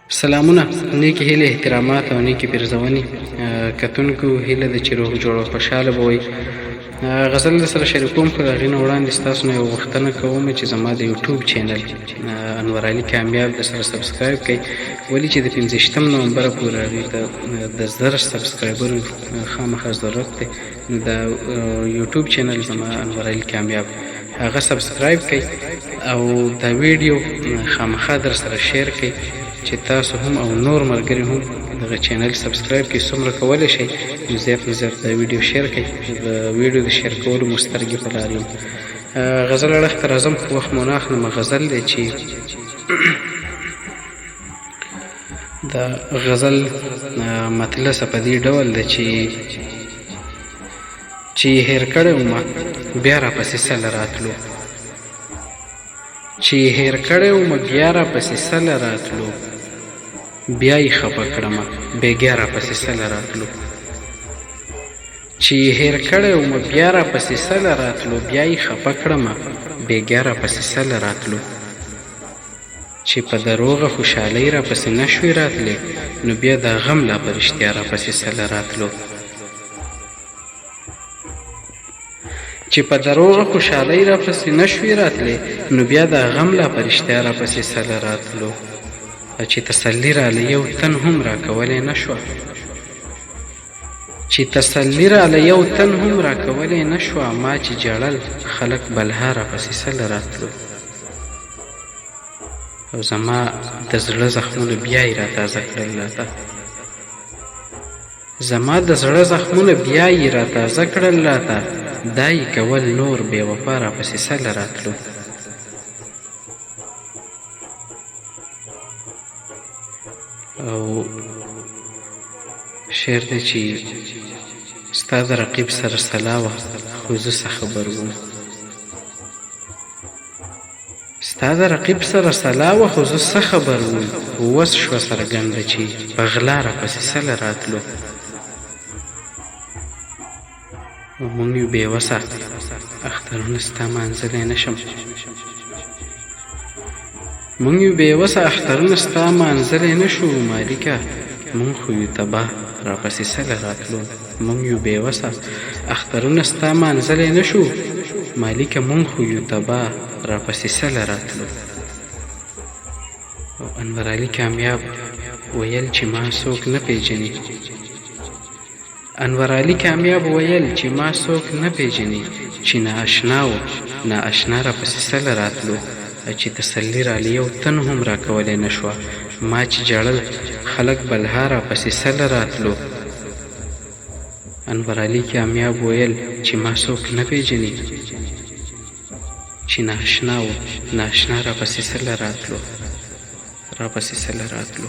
سلامونه، نیکې هیلې، احترامات او نیکې پیرزونې کتونکو هیله ده چې روغ جوړ او خوشحاله به وئ. غزل در سره شریکوم، خو د هغې نه وړاندې ستاسو نه یوه غوښتنه کوم چې زما د یوټیوب چینل انور علي کامیاب در سره سبسکرایب کړئ، ولې چې د 15 نومبره پورې هغې ته د 1000 سبسکرایبرو خامخا ضرورت دی. نو د یوټیوب چینل زما انور علي کامیاب هغه سبسکرایب کړئ او دا ویډیو خامخا در سره شیر کړئ چې تاسو هم او نور ملګري هم دغه چینل سبسکرایب کړئ. څومره کولی شئ نو زیات نه زیات دا ویډیو شیر کړئ. د ویډیو د شیر کولو مو سترګې په لار یم. غزل اړخ ته راځم، خو وخت مو نه اخلم. غزل دی چې د غزل مطلسه په دې ډول ده چې هېر کړی ومه بیا راپسې سله راتلو، چې هېر کړی ومه بیا راپسې سله راتلو، بیا یې خفه کړمه بېګیا راپسې سله راتلو، چې هېر کړی ومه بیا راپسې سله راتلو، بیا یې خفه کړمه بېګیا راپسې سله راتلو، چې په دروغه خوشحالۍ راپسې نه شوې راتلې نو بیا دا غم لا په رښتیا راپسې سله راتلو، چې په دروغه خوشحالۍ راپسې نه شوې راتلې نو بیا دا غم لا په رښتیا راپسې سله راتلو، چې تسلي راله یو تن هم راکولی نه شوه، چې تسلي راله یو تن هم راکولی نه شوه، ما چې جړل خلک بلها راپسې سله راتلو، او زما د زړه زخمونه بیا یې راتازه کړل راته، زما د زړه زخمونه بیا یې راتازه کړل راته، دا یې کول نور بې وفا راپسې سله راتلو. او شعر دی چې ستا د رقیب سره سلا وه خو زه څه خبر وم، ستا د رقیب سره سلا وه خو زه څه خبر وم، اوس شوه څرګنده چې په غلا راپسې سله راتلو. مونږ یو بېوسه اخترونه ستا مانځلی نه شم، مونږ یو بېوسه اخترونه ستا مانځلی نه شو، مالکه مونږ خو یو تباه راپسې سله راتلو، مونږ یو بېوسه اخترونه ستا مانځلی نه شو، مالکه مونږ خو یو تباه راپسې سله راتلو. او انور علي کامیاب ویل چې ما څوک نه پیژني، انور علي کامیاب ویل چې ما څوک نه پیژني، چې نااشنا و نااشنا راپسې سله راتلو، چې تسلي راله یو تن هم راکولی نه شوه، ما چې جړل خلک بلها راپسې سله راتلو. انور علي کامیاب ویل چې ما څوک نه پیژني، چې نااشنا و نااشنا راپسې سله راتلو، راپسې سله راتلو.